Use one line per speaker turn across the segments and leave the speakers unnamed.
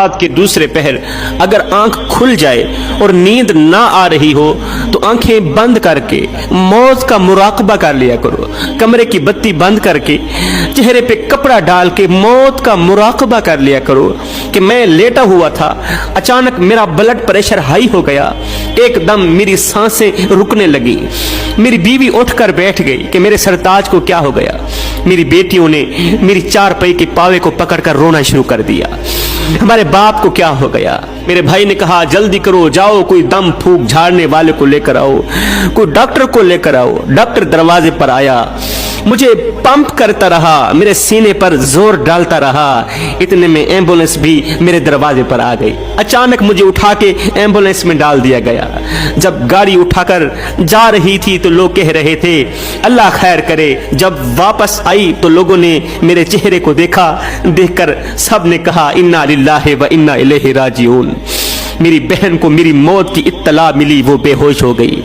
رات کے دوسرے پہر اگر آنکھ کھل جائے اور نیند نہ آ رہی ہو تو آنکھیں بند کر کے موت کا مراقبہ کر لیا کرو. کمرے کی بتی بند کر کے چہرے پہ کپڑا ڈال کے موت کا مراقبہ کر لیا کرو کہ میں لیٹا ہوا تھا, اچانک میرا بلڈ پریشر ہائی ہو گیا, ایک دم میری سانسیں رکنے لگی, میری بیوی اٹھ کر بیٹھ گئی کہ میرے سرتاج کو کیا ہو گیا. میری بیٹیوں نے میری چار پائی کے پاوے کو پکڑ کر رونا شروع کر دیا, ہمارے باپ کو کیا ہو گیا. میرے بھائی نے کہا جلدی کرو, جاؤ کوئی دم پھونک جھاڑنے والے کو لے کر آؤ, کوئی ڈاکٹر کو لے کر آؤ. ڈاکٹر دروازے پر آیا, مجھے پمپ کرتا رہا, میرے سینے پر زور ڈالتا رہا. اتنے میں ایمبولینس بھی میرے دروازے پر آ گئی. اچانک مجھے اٹھا کے ایمبولینس میں ڈال دیا گیا. جب گاڑی اٹھا کر جا رہی تھی تو لوگ کہہ رہے تھے اللہ خیر کرے. جب واپس آئی تو لوگوں نے میرے چہرے کو دیکھا, دیکھ کر سب نے کہا انا للہ و انا الیہ راجعون. میری بہن کو میری موت کی اطلاع ملی, وہ بے ہوش ہو گئی.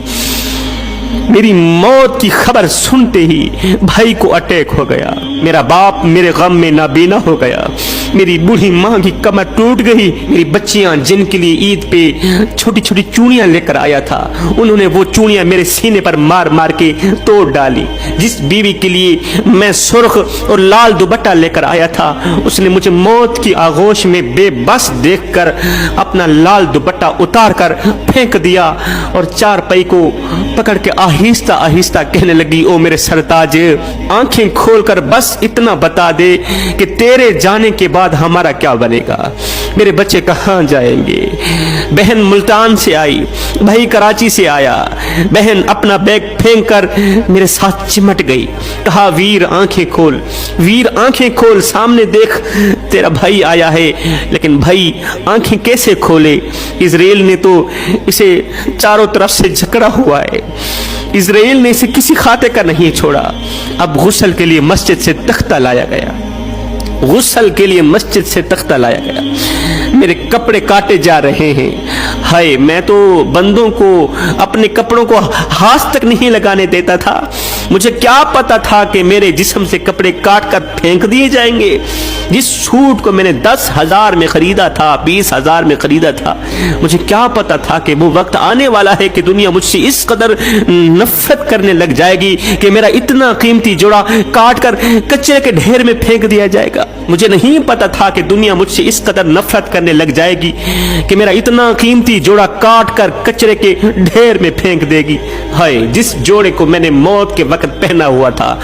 میری موت کی خبر سنتے ہی بھائی کو اٹیک ہو گیا. میرا باپ میرے غم میں نابینا ہو گیا. میری بوڑھی ماں کی کمر ٹوٹ گئی. میری بچیاں جن کے لیے عید پہ چھوٹی چھوٹی چوڑیاں لے کر آیا تھا, انہوں نے وہ چوڑیاں میرے سینے پر مار مار کے توڑ ڈالی. جس بیوی کے لیے میں سرخ اور لال دوپٹہ لے کر آیا تھا, اس نے مجھے موت کی آغوش میں بے بس دیکھ کر اپنا لال دوپٹہ اتار کر پھینک دیا اور چار پائی کو پکڑ کے آہستہ آہستہ کہنے لگی او میرے سرتاج, آنکھیں کھول کر بس اتنا بتا دے کہ تیرے جانے کے بعد ہمارا کیا بنے گا, میرے بچے کہاں جائیں گے. بہن ملتان سے آئی, بھائی کراچی سے آیا. بہن اپنا بیگ پھینک کر میرے ساتھ چمٹ گئی, کہا ویر آنکھیں کھول, ویر آنکھیں کھول, سامنے دیکھ تیرا بھائی آیا ہے. لیکن بھائی آنکھیں کیسے کھولے, اسرائیل نے تو اسے چاروں طرف سے جکڑا ہوا ہے. اسرائیل نے اسے کسی کھاتے کا نہیں چھوڑا. اب غسل کے لیے مسجد سے تختہ لایا گیا, غسل کے لیے مسجد سے تختہ لایا گیا. میرے کپڑے کاٹے جا رہے ہیں. ہائے, میں تو بندوں کو اپنے کپڑوں کو ہاتھ تک نہیں لگانے دیتا تھا. مجھے کیا پتا تھا کہ میرے جسم سے کپڑے کاٹ کر پھینک دیے جائیں گے. جس سوٹ کو میں نے 10,000 میں خریدا تھا, 20,000 میں خریدا تھا, مجھے کیا پتا تھا کہ وہ وقت آنے والا ہے کہ دنیا مجھ سے اس قدر نفرت کرنے لگ جائے گی کہ میرا اتنا قیمتی جوڑا کاٹ کر کچرے کے ڈھیر میں پھینک دیا جائے گا. مجھے نہیں پتا تھا کہ دنیا مجھ سے اس قدر نفرت کرنے لگ جائے گی کہ میرا اتنا قیمتی جوڑا کاٹ کر کچرے کے ڈھیر میں پھینک دے گی. ہائے, جس جوڑے کو میں نے موت کے وقت پہنا ہوا تھا,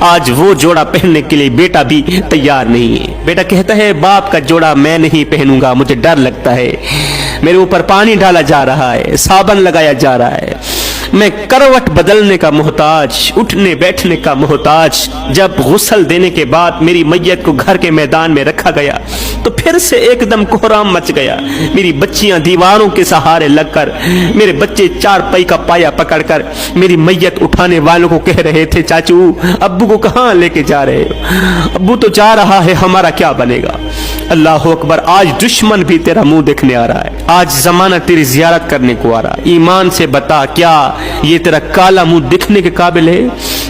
آج وہ جوڑا پہننے کے لیے بیٹا بھی تیار نہیں ہے. بیٹا کہتا ہے باپ کا جوڑا میں نہیں پہنوں گا, مجھے ڈر لگتا ہے. میرے اوپر پانی ڈالا جا رہا ہے, صابن لگایا جا رہا ہے. میں کروٹ بدلنے کا محتاج, اٹھنے بیٹھنے کا محتاج. جب غسل دینے کے بعد میری میت کو گھر کے میدان میں رکھا گیا تو پھر سے ایک دم کوہرام مچ گیا. میری بچیاں دیواروں کے سہارے لگ کر, میرے بچے چار پائی کا پایا پکڑ کر میری میت اٹھانے والوں کو کہہ رہے تھے چاچو ابو کو کہاں لے کے جا رہے ہو, ابو تو جا رہا ہے, ہمارا کیا بنے گا. اللہ اکبر, آج دشمن بھی تیرا منہ دیکھنے آ رہا ہے, آج زمانہ تیری زیارت کرنے کو آ رہا ہے. ایمان سے بتا کیا یہ تیرا کالا منہ دکھنے کے قابل ہے؟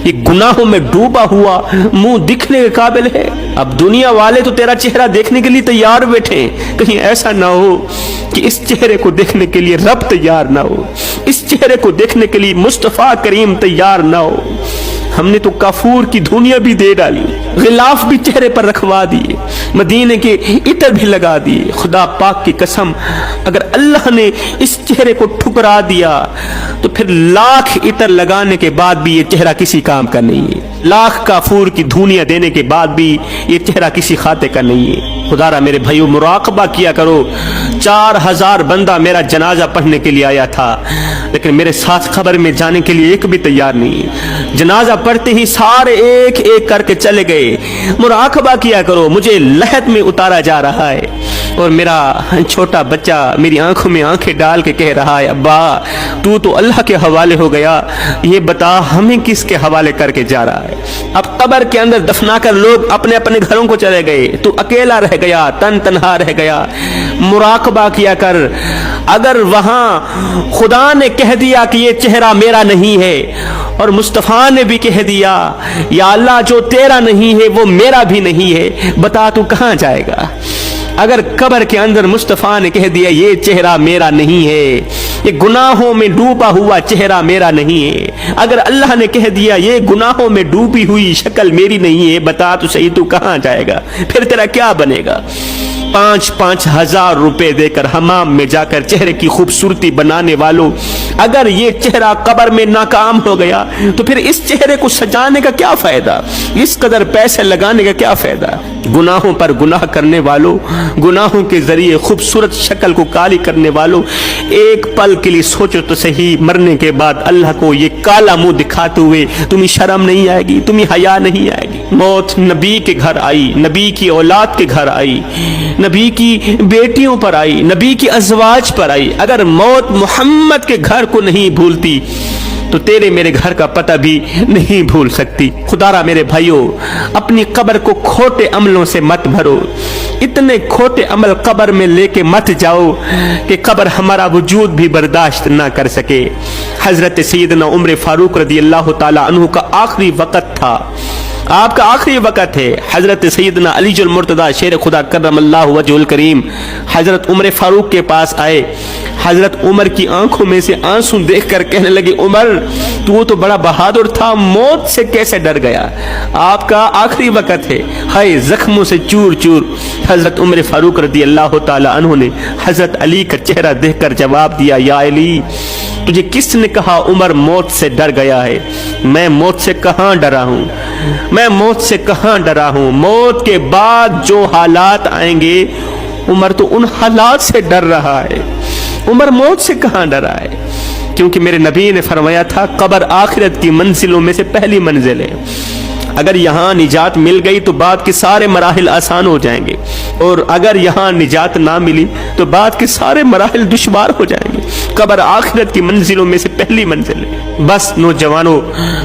یہ گناہوں میں ڈوبا ہوا منہ دکھنے کے قابل ہے؟ اب دنیا والے تو تیرا چہرہ دیکھنے کے لیے تیار بیٹھے, کہیں ایسا نہ ہو کہ اس چہرے کو دیکھنے کے لیے رب تیار نہ ہو, اس چہرے کو دیکھنے کے لیے مصطفیٰ کریم تیار نہ ہو. ہم نے تو کافور کی دھنیا بھی دے ڈالی, غلاف بھی چہرے پر رکھوا دیے, مدینے کے عطر بھی لگا دیے. خدا پاک کی قسم, اگر اللہ نے اس چہرے کو ٹھکرا دیا تو پھر لاکھ عطر لگانے کے بعد بھی یہ چہرہ کسی کام کا نہیں ہے, لاکھ کافور کی دھنیا دینے کے بعد بھی یہ چہرہ کسی کھاتے کا نہیں ہے. خدا را میرے بھائیو مراقبہ کیا کرو. 4,000 بندہ میرا جنازہ پڑھنے کے لیے آیا تھا, لیکن میرے ساتھ خبر میں جانے کے لیے ایک بھی تیار نہیں. جنازہ پڑھتے ہی سارے ایک ایک کر کے چلے گئے. مراقبہ کیا کرو, مجھے لحد میں اتارا جا رہا ہے اور میرا چھوٹا بچہ میری آنکھوں میں آنکھیں ڈال کے کہہ رہا ہے ابا تو اللہ کے حوالے ہو گیا, یہ بتا ہمیں کس کے حوالے کر کے جا رہا ہے. اب قبر کے اندر دفنا کر لوگ اپنے اپنے گھروں کو چلے گئے, تو اکیلا رہ گیا, تن تنہا رہ گیا. مراقبہ کیا کر, اگر وہاں خدا نے کہہ دیا کہ یہ چہرہ میرا نہیں ہے اور مصطفیٰ نے بھی کہہ دیا یا اللہ جو تیرا نہیں ہے وہ میرا بھی نہیں ہے, بتا تو کہاں جائے گا. اگر قبر کے اندر مصطفیٰ نے کہہ دیا یہ چہرہ میرا نہیں ہے، یہ گناہوں میں ڈوبا ہوا چہرہ میرا نہیں ہے، اگر اللہ نے کہہ دیا یہ گناہوں میں ڈوبی ہوئی شکل میری نہیں ہے، بتا تو صحیح تو کہاں جائے گا؟ پھر تیرا کیا بنے گا؟ 5,000 5,000 روپے دے کر حمام میں جا کر چہرے کی خوبصورتی بنانے والوں، اگر یہ چہرہ قبر میں ناکام ہو گیا تو پھر اس چہرے کو سجانے کا کیا فائدہ؟ اس قدر پیسے لگانے کا کیا فائدہ؟ گناہوں پر گناہ کرنے والوں، گناہوں کے ذریعے خوبصورت شکل کو کالی کرنے والوں، ایک پل کے لیے سوچو تو صحیح، مرنے کے بعد اللہ کو یہ کالا منہ دکھاتے ہوئے تمہیں شرم نہیں آئے گی؟ تمہیں حیا نہیں آئے گی؟ موت نبی کے گھر آئی، نبی کی اولاد کے گھر آئی، نبی کی بیٹیوں پر آئی، نبی کی ازواج پر آئی۔ اگر موت محمد کے گھر کو نہیں بھولتی تو تیرے میرے گھر کا پتہ بھی نہیں بھول سکتی۔ خدا را میرے بھائیوں، اپنی قبر کو کھوٹے عملوں سے مت بھرو، اتنے کھوٹے عمل قبر میں لے کے مت جاؤ کہ قبر ہمارا وجود بھی برداشت نہ کر سکے۔ حضرت سیدنا عمر فاروق رضی اللہ تعالی عنہ کا آخری وقت تھا، آپ کا آخری وقت ہے۔ حضرت سیدنا علی المرتضیٰ شیر خدا کرم اللہ وجہ الکریم حضرت عمر فاروق کے پاس آئے۔ حضرت عمر کی آنکھوں میں سے آنسو دیکھ کر کہنے لگے، عمر تو بڑا بہادر تھا، موت سے کیسے ڈر گیا؟ آپ کا آخری وقت ہے، ہائے زخموں سے چور چور۔ حضرت عمر فاروق رضی اللہ تعالی عنہ نے حضرت علی کا چہرہ دیکھ کر جواب دیا، یا علی تجھے کس نے کہا عمر موت سے ڈر گیا ہے؟ میں موت سے کہاں ڈرا ہوں، میں موت سے کہاں ڈرا ہوں؟ موت کے بعد جو حالات آئیں گے عمر تو ان حالات سے ڈر رہا ہے، عمر موت سے کہاں ڈرا ہے؟ کیونکہ میرے نبی نے فرمایا تھا قبر آخرت کی منزلوں میں سے پہلی منزل ہے، اگر یہاں نجات مل گئی تو بعد کے سارے مراحل آسان ہو جائیں گے، اور اگر یہاں نجات نہ ملی تو بعد کے سارے مراحل دشوار ہو جائیں گے۔ قبر آخرت کی منزلوں میں سے پہلی منزل ہے۔ بس نوجوانوں،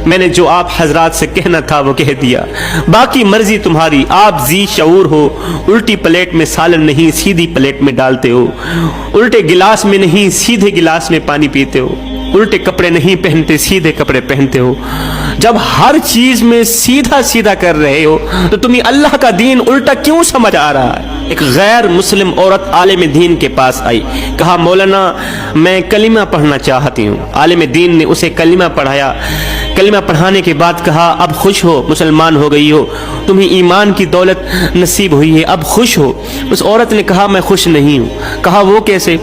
میں نے جو آپ حضرات سے کہنا تھا وہ کہہ دیا، باقی مرضی تمہاری۔ آپ ذی شعور ہو، الٹی پلیٹ میں سالن نہیں سیدھی پلیٹ میں ڈالتے ہو، الٹے گلاس میں نہیں سیدھے گلاس میں پانی پیتے ہو، الٹے کپڑے نہیں پہنتے سیدھے کپڑے پہنتے ہو۔ جب ہر چیز میں سیدھا سیدھا کر رہے ہو تو تمہیں اللہ کا دین الٹا کیوں سمجھ آ رہا ہے؟ ایک غیر مسلم عورت عالم دین کے پاس آئی، کہا مولانا میں کلمہ پڑھنا چاہتی ہوں۔ عالم دین نے اسے کلمہ پڑھایا، کلمہ پڑھانے کے بعد کہا اب خوش ہو، مسلمان ہو گئی ہو، تمہیں ایمان کی دولت نصیب ہوئی ہے، اب خوش ہو۔ اس عورت نے کہا میں خوش نہیں ہوں۔ کہا وہ کیسے؟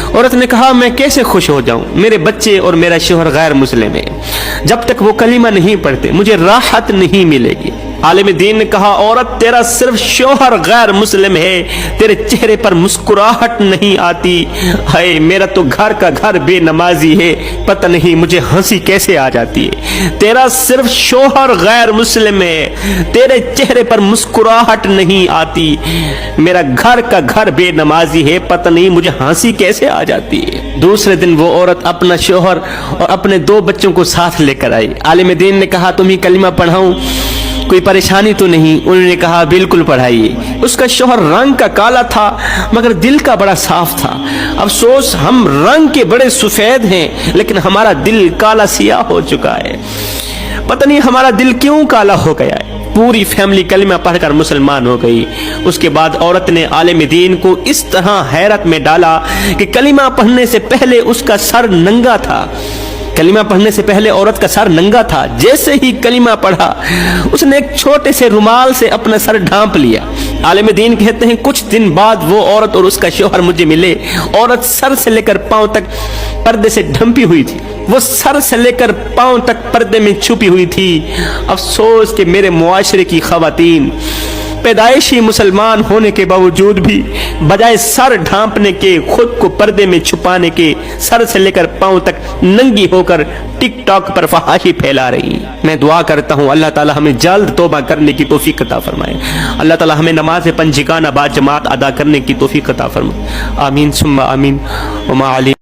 عورت نے کہا میں کیسے خوش ہو جاؤں، میرے بچے اور میرا شوہر غیر مسلم ہے، جب تک وہ کلمہ نہیں پڑھتے مجھے راحت نہیں ملے گی۔ عالم دین نے کہا عورت تیرا صرف شوہر غیر مسلم ہے، تیرے چہرے پر مسکراہٹ نہیں آتی، ہائے میرا تو گھر کا گھر بے نمازی ہے، پتہ نہیں مجھے ہنسی کیسے آ جاتی ہے۔ تیرا صرف شوہر غیر مسلم ہے، تیرے چہرے پر مسکراہٹ نہیں آتی، میرا گھر کا گھر بے نمازی ہے، پتہ نہیں مجھے ہنسی کیسے آ جاتی ہے۔ دوسرے دن وہ عورت اپنا شوہر اور اپنے 2 بچوں کو ساتھ لے کر آئی۔ عالم دین نے کہا تمہیں کلمہ پڑھاؤں، کوئی پریشانی تو نہیں؟ انہوں نے کہا بالکل پڑھائیے۔ اس کا شوہر رنگ کا کالا تھا مگر دل کا بڑا صاف تھا۔ افسوس ہم رنگ کے بڑے سفید ہیں لیکن ہمارا دل کالا سیاہ ہو چکا ہے، پتہ نہیں ہمارا دل کیوں کالا ہو گیا ہے۔ پوری فیملی کلمہ پڑھ کر مسلمان ہو گئی۔ اس کے بعد عورت نے عالم دین کو اس طرح حیرت میں ڈالا کہ کلمہ پڑھنے سے پہلے اس کا سر ننگا تھا، کلمہ پڑھنے سے پہلے عورت کا سر ننگا تھا، جیسے ہی کلمہ پڑھا اس نے ایک چھوٹے سے رومال سے اپنا سر ڈھانپ لیا۔ عالم دین کہتے ہیں کچھ دن بعد وہ عورت اور اس کا شوہر مجھے ملے، عورت سر سے لے کر پاؤں تک پردے سے ڈھمپی ہوئی تھی، وہ سر سے لے کر پاؤں تک پردے میں چھپی ہوئی تھی۔ افسوس کہ میرے معاشرے کی خواتین پیدائشی مسلمان ہونے کے باوجود بھی بجائے سر ڈھانپنے کے، خود کو پردے میں چھپانے کے، سر سے لے کر پاؤں تک ننگی ہو کر ٹک ٹاک پر فحاشی پھیلا رہی۔ میں دعا کرتا ہوں اللہ تعالی ہمیں جلد توبہ کرنے کی توفیق عطا فرمائے، اللہ تعالی ہمیں نماز پنجگانہ با جماعت ادا کرنے کی توفیق عطا فرمائے، آمین ثم آمین۔ وما علی